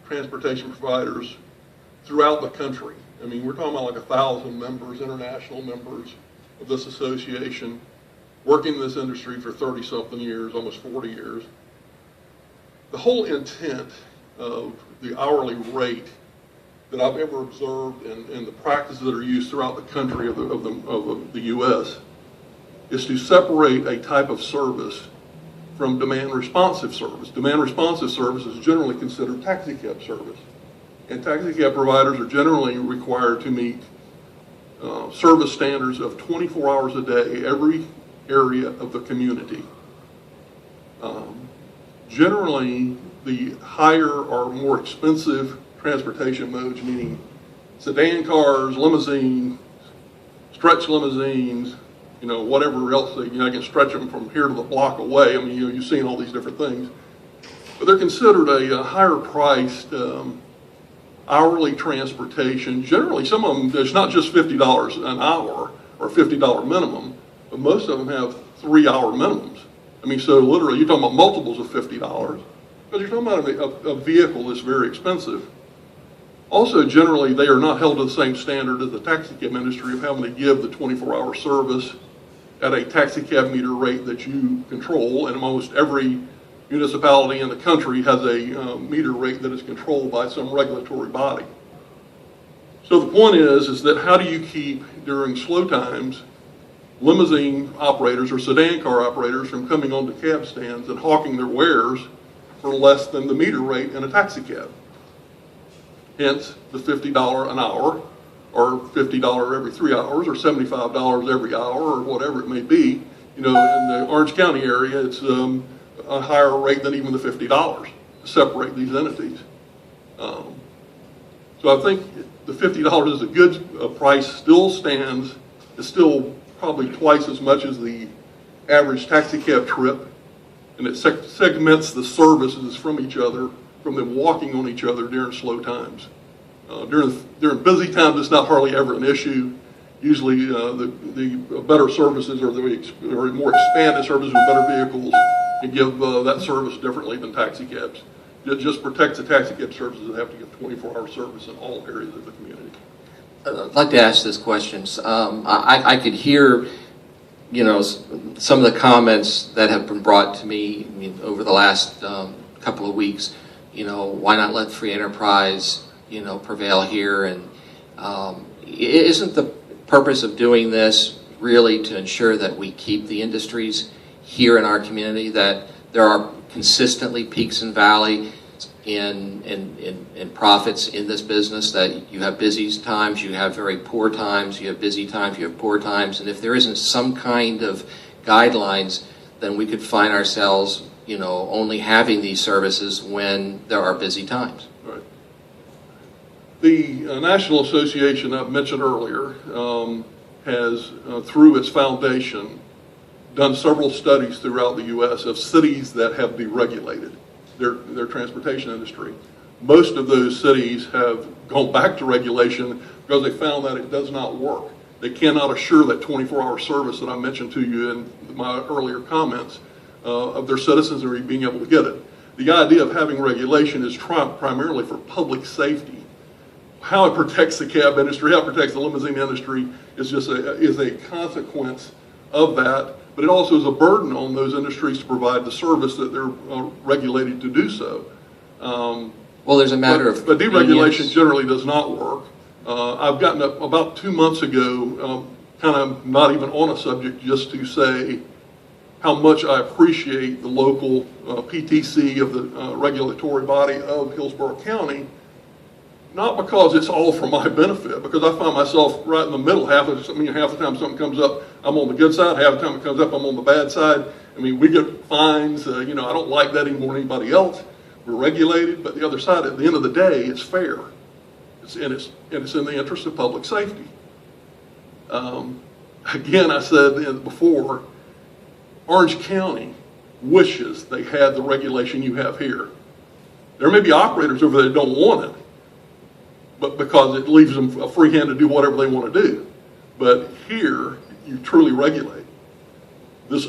transportation providers throughout the country. I mean, we're talking about like 1,000 members, international members of this association, working in this industry for 30-something years, almost 40 years. The whole intent of the hourly rate that I've ever observed in the practices that are used throughout the country of the U.S. is to separate a type of service from demand responsive service. Demand responsive service is generally considered taxi cab service. And taxi cab providers are generally required to meet service standards of 24 hours a day, every area of the community. Generally, the higher or more expensive transportation modes, meaning sedan cars, limousine, stretch limousines, whatever else, I can stretch them from here to the block away. I mean, you've seen all these different things. But they're considered a higher priced hourly transportation. Generally, some of them, it's not just $50 an hour or $50 minimum, but most of them have 3-hour minimums. I mean, so literally, you're talking about multiples of $50 because you're talking about a vehicle that's very expensive. Also, generally, they are not held to the same standard as the taxi cab industry of having to give the 24-hour service at a taxi cab meter rate that you control, and almost every municipality in the country has a meter rate that is controlled by some regulatory body. So the point is that how do you keep, during slow times, limousine operators or sedan car operators from coming onto cab stands and hawking their wares for less than the meter rate in a taxi cab? Hence the $50 an hour, or $50 every 3 hours, or $75 every hour, or whatever it may be. In the Orange County area, it's a higher rate than even the $50 to separate these entities. So I think the $50 is a good price, still stands. It's still probably twice as much as the average taxi cab trip, and it segments the services from each other, from them walking on each other during slow times. During busy times, it's not hardly ever an issue. Usually the better services or the more expanded services with better vehicles can give that service differently than taxi cabs. It just protects the taxi cab services that have to give 24-hour service in all areas of the community. I'd like to ask this question. I could hear, some of the comments that have been brought to me, over the last couple of weeks. Why not let free enterprise, prevail here? And isn't the purpose of doing this really to ensure that we keep the industries here in our community, that there are consistently peaks and valleys in profits in this business, that you have busy times, you have very poor times, you have busy times, you have poor times, and if there isn't some kind of guidelines, then we could find ourselves, only having these services when there are busy times. Right. The National Association I mentioned earlier has, through its foundation, done several studies throughout the U.S. of cities that have deregulated their transportation industry. Most of those cities have gone back to regulation because they found that it does not work. They cannot assure that 24-hour service that I mentioned to you in my earlier comments of their citizens and being able to get it. The idea of having regulation is primarily for public safety. How it protects the cab industry, how it protects the limousine industry is just a consequence of that, but it also is a burden on those industries to provide the service that they're regulated to do so. Well, there's a matter of... But deregulation generally does not work. I've gotten up about 2 months ago, kind of not even on a subject, just to say how much I appreciate the local PTC of the regulatory body of Hillsborough County, not because it's all for my benefit, because I find myself right in the middle. Half the time something comes up, I'm on the good side. Half the time it comes up, I'm on the bad side. I mean, we get fines. I don't like that any more than anybody else. We're regulated, but the other side, at the end of the day, it's fair. It's in the interest of public safety. Again, I said before, Orange County wishes they had the regulation you have here. There may be operators over there that don't want it, but because it leaves them a free hand to do whatever they want to do. But here, you truly regulate. This